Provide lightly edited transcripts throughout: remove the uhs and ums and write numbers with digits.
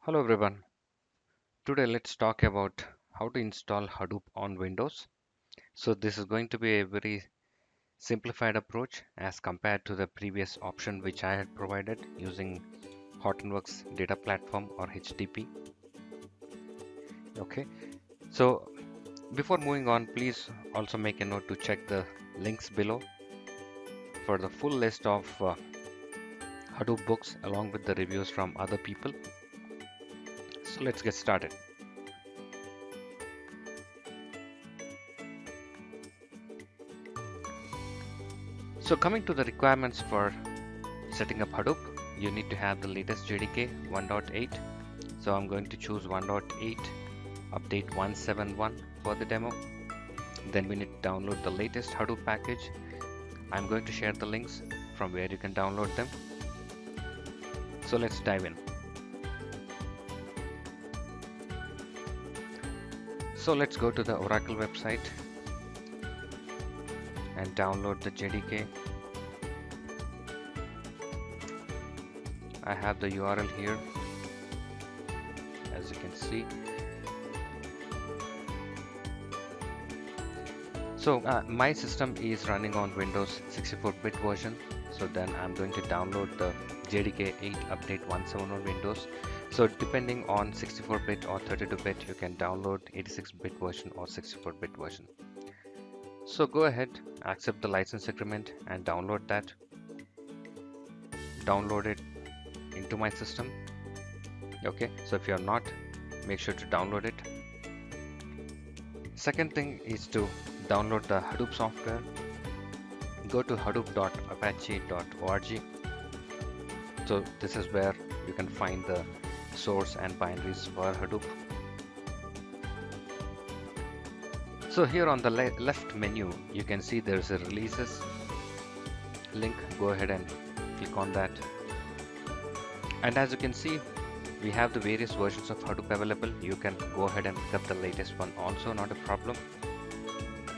Hello everyone. Today let's talk about how to install Hadoop on Windows. So this is going to be a very simplified approach as compared to the previous option which I had provided using Hortonworks Data Platform or HDP. Okay. So before moving on, please also make a note to check the links below for the full list of Hadoop books along with the reviews from other people. So let's get started. So coming to the requirements for setting up Hadoop, you need to have the latest JDK 1.8. So I'm going to choose 1.8 update 171 for the demo. Then we need to download the latest Hadoop package. I'm going to share the links from where you can download them. So let's dive in. So let's go to the Oracle website and download the JDK. I have the URL here, as you can see. So my system is running on Windows 64-bit version. So then I'm going to download the JDK 8 update 171 on Windows. So depending on 64-bit or 32-bit, you can download 86-bit version or 64-bit version. So go ahead, accept the license agreement and download that. Download it into my system. Okay, so if you're not, make sure to download it. Second thing is to download the Hadoop software. Go to hadoop.apache.org. So this is where you can find the source and binaries for Hadoop. So here on the left menu, you can see there's a releases link. Go ahead and click on that. And as you can see, we have the various versions of Hadoop available. You can go ahead and pick up the latest one also, not a problem.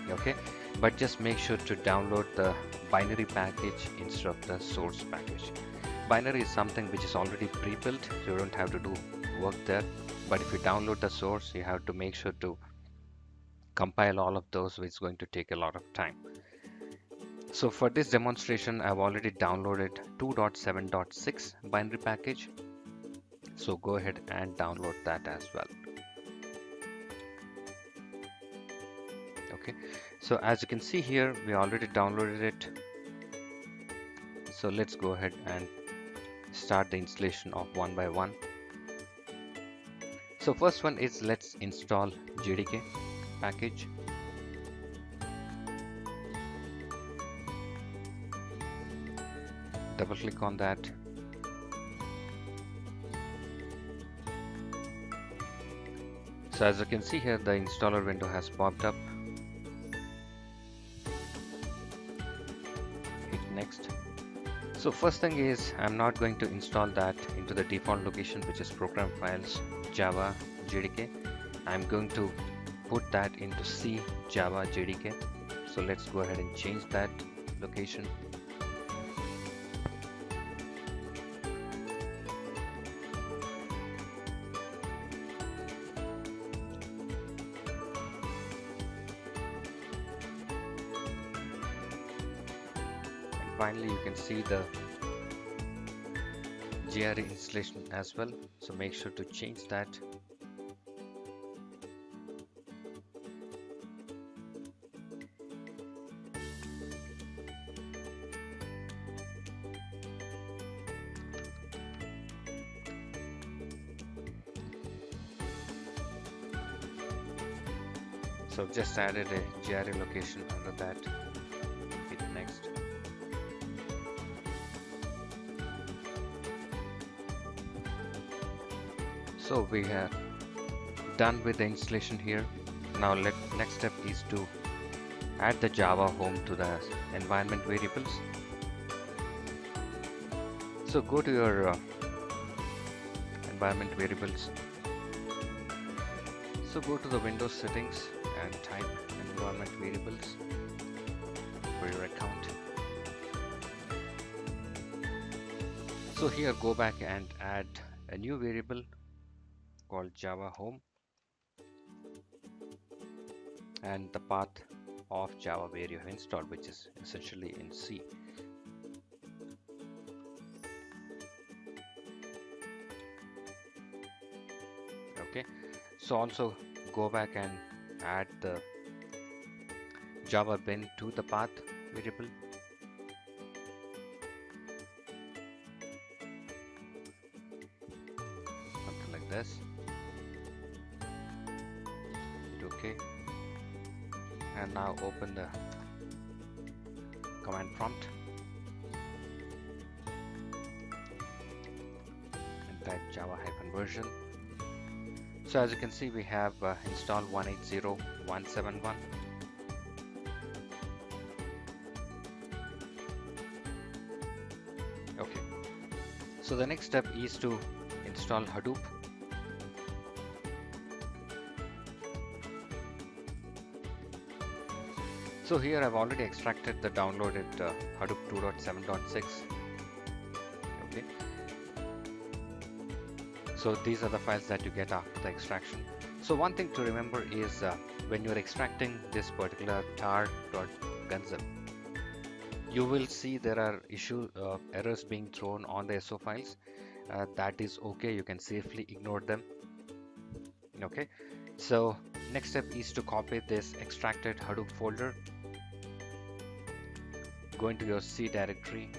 Okay, but just make sure to download the binary package instead of the source package. Binary is something which is already pre-built, so you don't have to do work there. But if you download the source, you have to make sure to compile all of those, which is going to take a lot of time. So for this demonstration, I've already downloaded 2.7.6 binary package. So go ahead and download that as well. Okay, so as you can see here, we already downloaded it. So let's go ahead and start the installation of one by one. So first one is let's install JDK package. Double click on that. So as you can see here, the installer window has popped up. Hit next. So first thing is I'm not going to install that into the default location, which is program files Java JDK. I'm going to put that into C Java JDK. So let's go ahead and change that location. Finally, you can see the JRE installation as well, so make sure to change that. So I've just added a JRE location under that. Hit next. So we are done with the installation here. Now next step is to add the Java home to the environment variables. So go to your environment variables. So go to the Windows settings and type environment variables for your account. So here go back and add a new variable called Java home and the path of Java where you have installed, which is essentially in C. Okay, so also go back and add the Java bin to the path variable. Something like this. Hit OK. And now open the command prompt and type java-version. So as you can see, we have installed 180.171. Okay, so the next step is to install Hadoop. So here I've already extracted the downloaded Hadoop 2.7.6. Okay, so these are the files that you get after the extraction. So one thing to remember is when you're extracting this particular tar.gunzip, you will see there are errors being thrown on the SO files. That is okay, you can safely ignore them. Okay, so next step is to copy this extracted Hadoop folder, go into your C directory.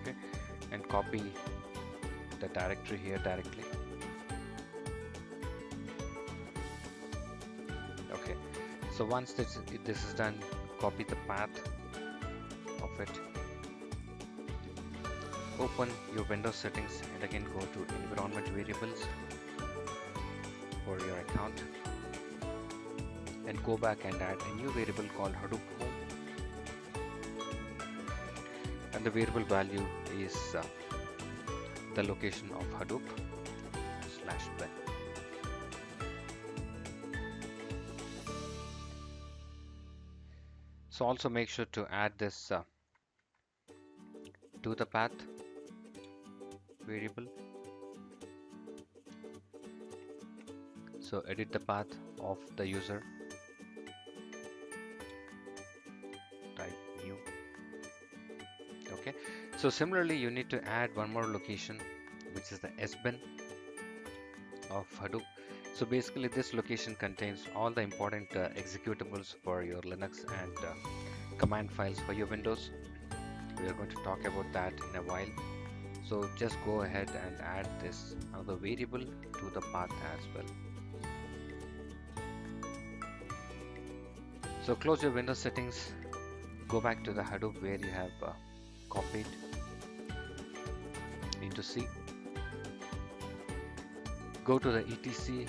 Okay, and copy the directory here directly. Okay, so once this is done, copy the path of it, open your Windows settings and again go to environment variables for your account and go back and add a new variable called Hadoop home, and the variable value is the location of Hadoop /bin. So also make sure to add this to the path variable. So edit the path of the user, type new. Okay, so similarly you need to add one more location, which is the sbin of Hadoop. So basically this location contains all the important executables for your Linux and command files for your Windows. We are going to talk about that in a while. So just go ahead and add this other variable to the path as well. So close your Windows settings, go back to the Hadoop where you have copied into C. Go to the etc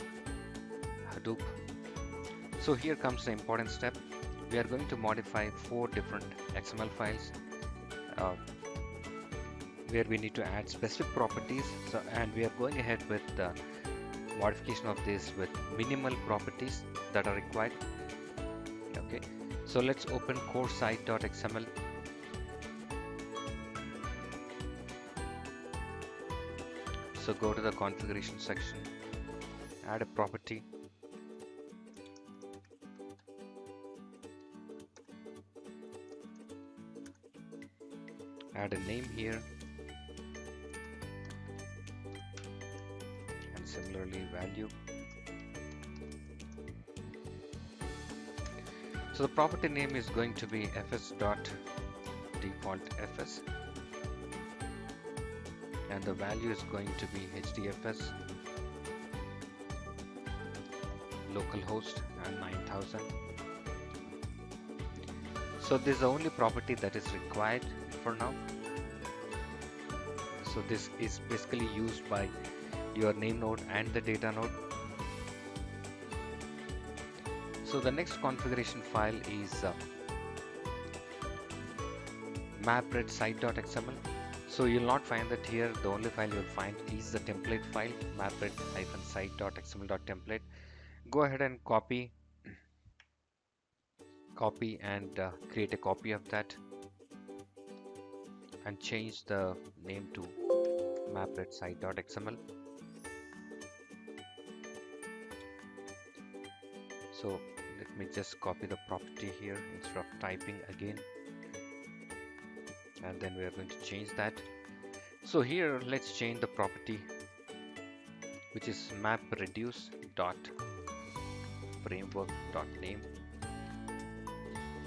Hadoop. So here comes the important step. We are going to modify 4 different XML files where we need to add specific properties. So, and we are going ahead with the modification of this with minimal properties that are required. Okay, so let's open core site.xml. So go to the configuration section, add a property, add a name here, and similarly value. So the property name is going to be fs.defaultfs, and the value is going to be hdfs localhost and 9000. So this is the only property that is required for now. So this is basically used by your name node and the data node. So the next configuration file is mapred site.xml. So you'll not find that here. The only file you'll find is the template file, mapred-site.xml.template. Go ahead and copy and create a copy of that and change the name to map.red site.xml. So let me just copy the property here instead of typing again, and then we are going to change that. So here let's change the property, which is map reduce dot framework dot name.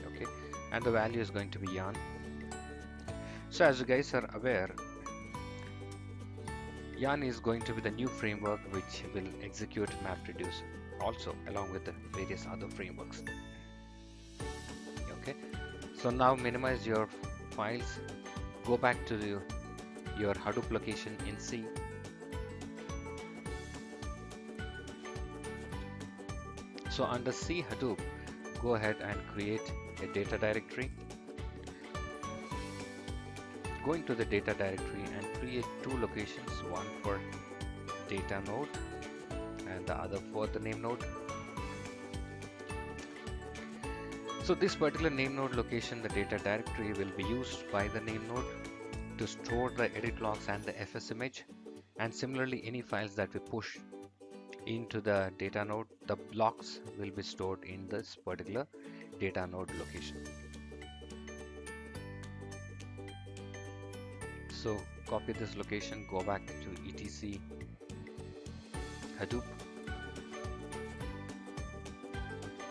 Okay, and the value is going to be yarn. So as you guys are aware, yarn is going to be the new framework which will execute MapReduce also along with the various other frameworks. Okay, so now minimize your files, go back to your Hadoop location in C. So under C Hadoop, go ahead and create a data directory. Go into the data directory and create two locations, one for data node and the other for the name node. So this particular name node location, the data directory, will be used by the name node to store the edit logs and the FS image, and similarly any files that we push into the data node, the blocks will be stored in this particular data node location. So copy this location, go back to etc Hadoop.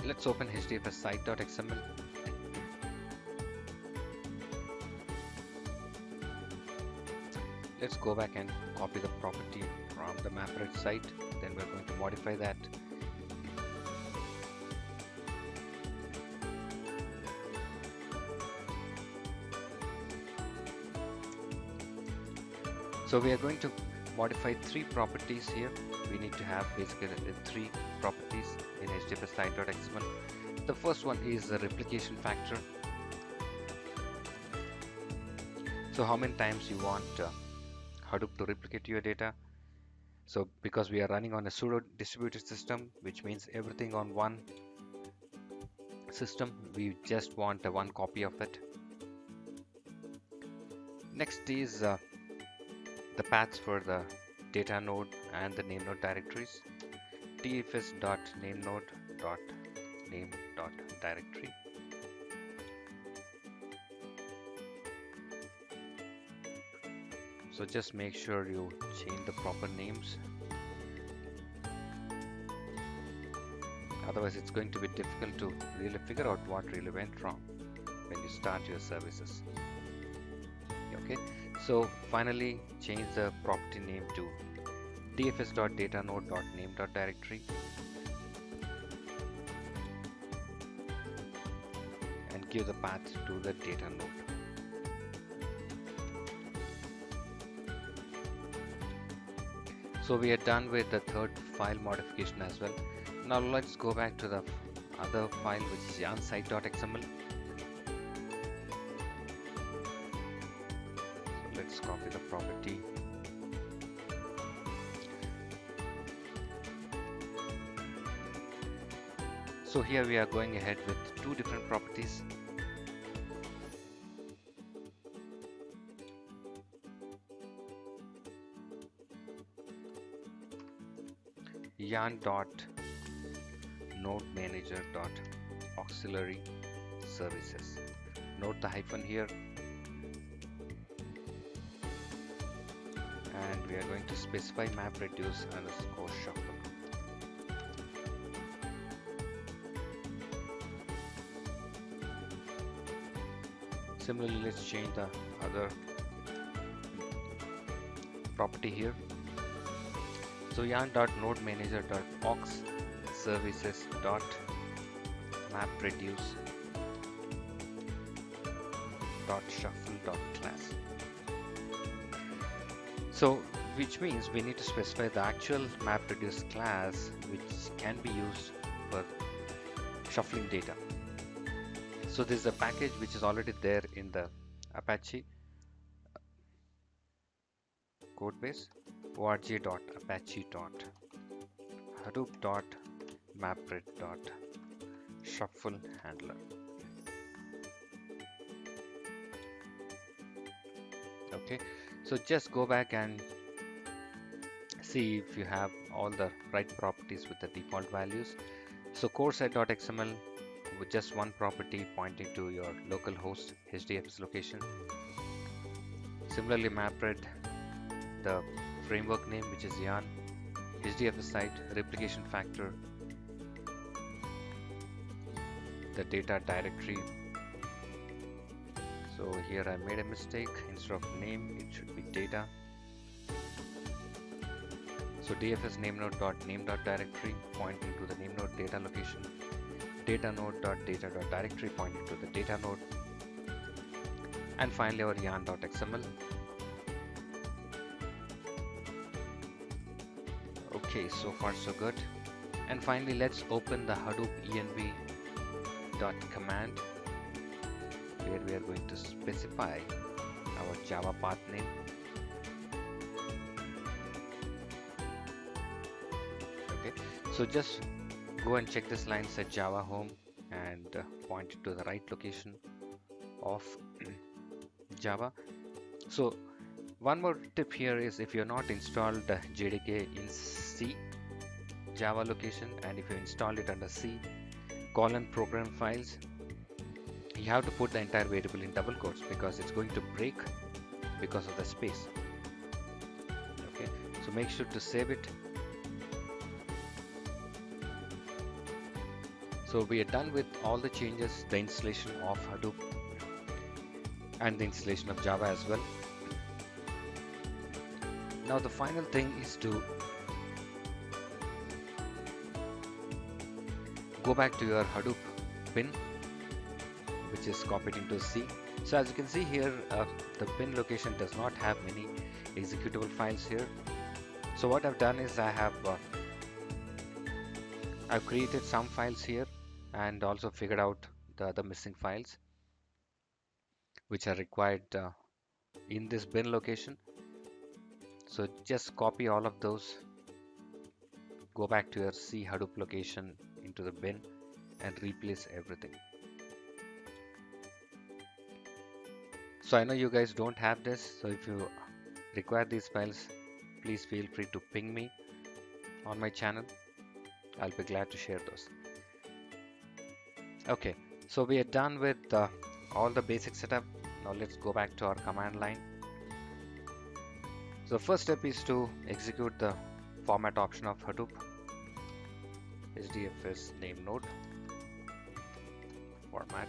Let's open hdfs site.xml. Let's go back and copy the property from the map.red site. Then we're going to modify that. So we are going to modify three properties here. We need to have basically the three properties in hdfs site.xml. The first one is the replication factor. So how many times you want Hadoop to replicate your data. So because we are running on a pseudo distributed system, which means everything on one system, we just want one copy of it. Next is the paths for the data node and the name node directories. dfs.namenode.name.directory. So just make sure you change the proper names. Otherwise it's going to be difficult to really figure out what really went wrong when you start your services. Okay, so finally change the property name to dfs.datanode.name.directory and give the path to the data node. So we are done with the third file modification as well. Now let's go back to the other file, which is yarn-site.xml. So let's copy the property. So here we are going ahead with two different properties. yarn.node-manager.auxiliary services. Note the hyphen here, and we are going to specify MapReduce underscore shuffle. Similarly, let's change the other property here. So yarn.node-manager.aux services.mapreduce.shuffle.class. So which means we need to specify the actual MapReduce class which can be used for shuffling data. So this is a package which is already there in the Apache codebase. org.apache.hadoop.mapred.shuffle handler. Okay, so just go back and see if you have all the right properties with the default values. So core set.xml with just one property pointing to your local host HDFS location. Similarly, MapRed, the framework name, which is Yarn, HDFS site, replication factor, the data directory. So here I made a mistake. Instead of name, it should be data. So DFS namenode.name.directory pointing to the name node data location. Data node.data.directory pointing to the data node. And finally our yarn.xml. Okay, so far so good. And finally, let's open the Hadoop env.command, where we are going to specify our Java path name. Okay, so just go and check this line, set Java home, and point it to the right location of Java. So one more tip here is, if you're not installed JDK in C Java location, and if you install it under C :program files, you have to put the entire variable in double quotes because it's going to break because of the space. Okay, so make sure to save it. So we are done with all the changes, the installation of Hadoop and the installation of Java as well. Now the final thing is to go back to your Hadoop bin, which is copied into C. So as you can see here, the bin location does not have many executable files here. So what I've done is I've created some files here and also figured out the other missing files which are required in this bin location. So just copy all of those, go back to your C Hadoop location into the bin and replace everything. So I know you guys don't have this, so if you require these files, please feel free to ping me on my channel. I'll be glad to share those. Okay, so we are done with all the basic setup. Now let's go back to our command line. So first step is to execute the format option of Hadoop. HDFS name node format.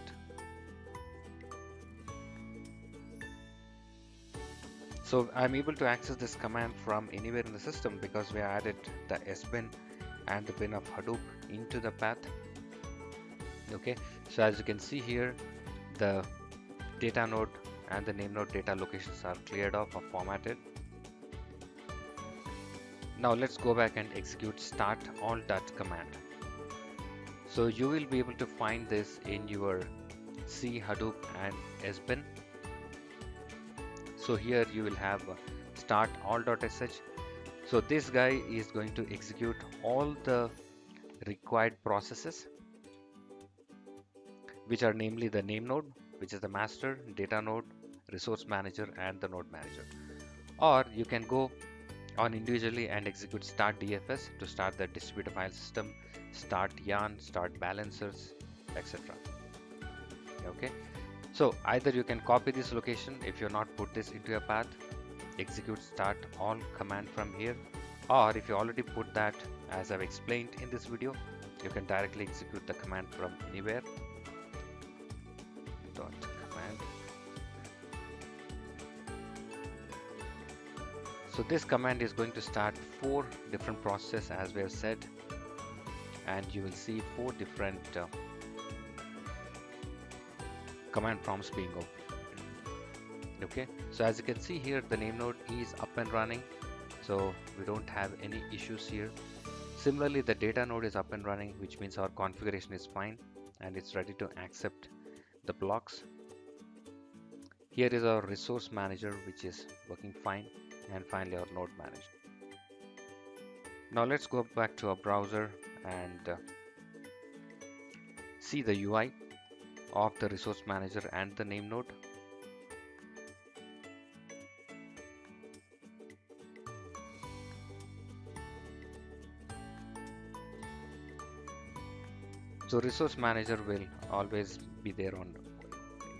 So I'm able to access this command from anywhere in the system because we added the sbin and the bin of Hadoop into the path. Okay, so as you can see here, the data node and the name node data locations are cleared off or formatted. Now let's go back and execute start all command. So you will be able to find this in your C Hadoop and sbin. So here you will have start all.sh. So this guy is going to execute all the required processes, which are namely the name node, which is the master, data node, resource manager, and the node manager. Or you can go on individually and execute start DFS to start the distributor file system, start yarn, start balancers, etc. Okay, so either you can copy this location if you're not put this into your path, execute start all command from here, or if you already put that as I've explained in this video, you can directly execute the command from anywhere. Command. So this command is going to start 4 different processes as we have said, and you will see 4 different command prompts being opened. Okay, so as you can see here, the name node is up and running, so we don't have any issues here. Similarly, the data node is up and running, which means our configuration is fine and it's ready to accept the blocks. Here is our resource manager, which is working fine, and finally our node manager. Now let's go back to our browser and see the UI of the resource manager and the name node. So resource manager will always be there on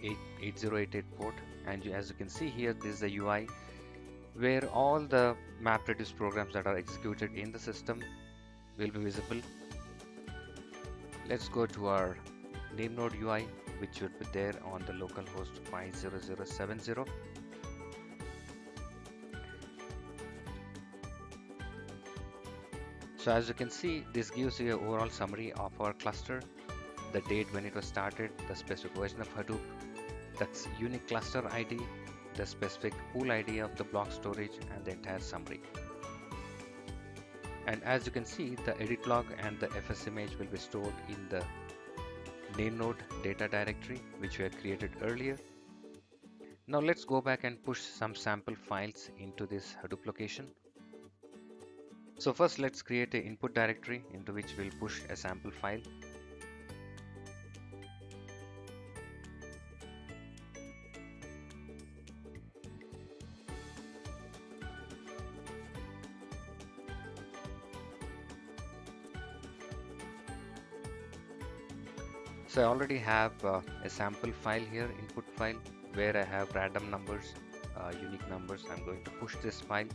8088 port, and as you can see here, this is the UI where all the MapReduce programs that are executed in the system will be visible. Let's go to our name node UI, which should be there on the localhost 50070. So as you can see, this gives you an overall summary of our cluster, the date when it was started, the specific version of Hadoop, that's unique cluster ID, the specific pool ID of the block storage, and the entire summary. And as you can see, the edit log and the FS image will be stored in the name node data directory, which we had created earlier. Now let's go back and push some sample files into this Hadoop location. So first let's create an input directory into which we'll push a sample file. So I already have a sample file here, input file, where I have random numbers, unique numbers. I'm going to push this file.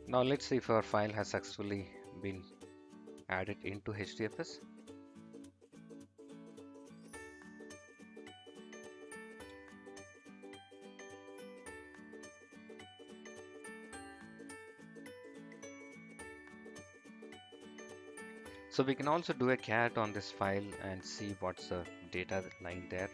Now let's see if our file has successfully been added into HDFS. So we can also do a cat on this file and see what's the data lying there.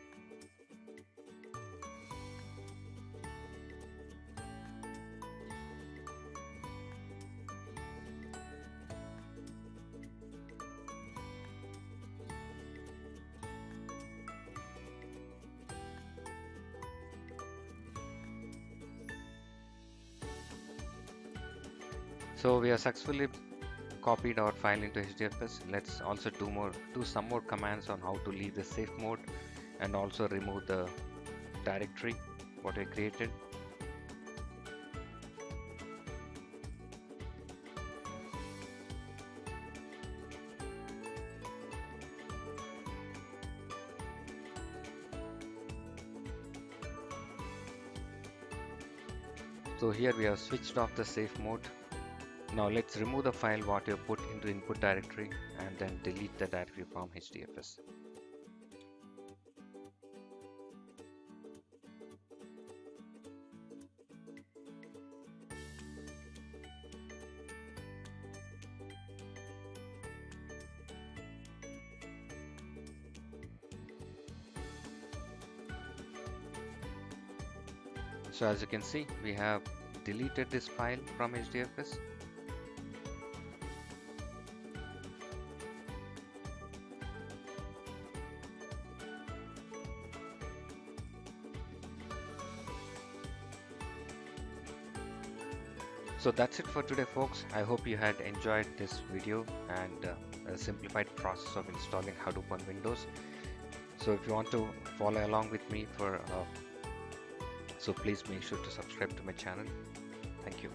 So we have successfully copied our file into HDFS. Let's also do some more commands on how to leave the safe mode and also remove the directory what we created. So here we have switched off the safe mode. Now let's remove the file what you put into the input directory and then delete the directory from HDFS. So as you can see, we have deleted this file from HDFS. So that's it for today, folks. I hope you had enjoyed this video and a simplified process of installing Hadoop on Windows. So if you want to follow along with me so please make sure to subscribe to my channel. Thank you.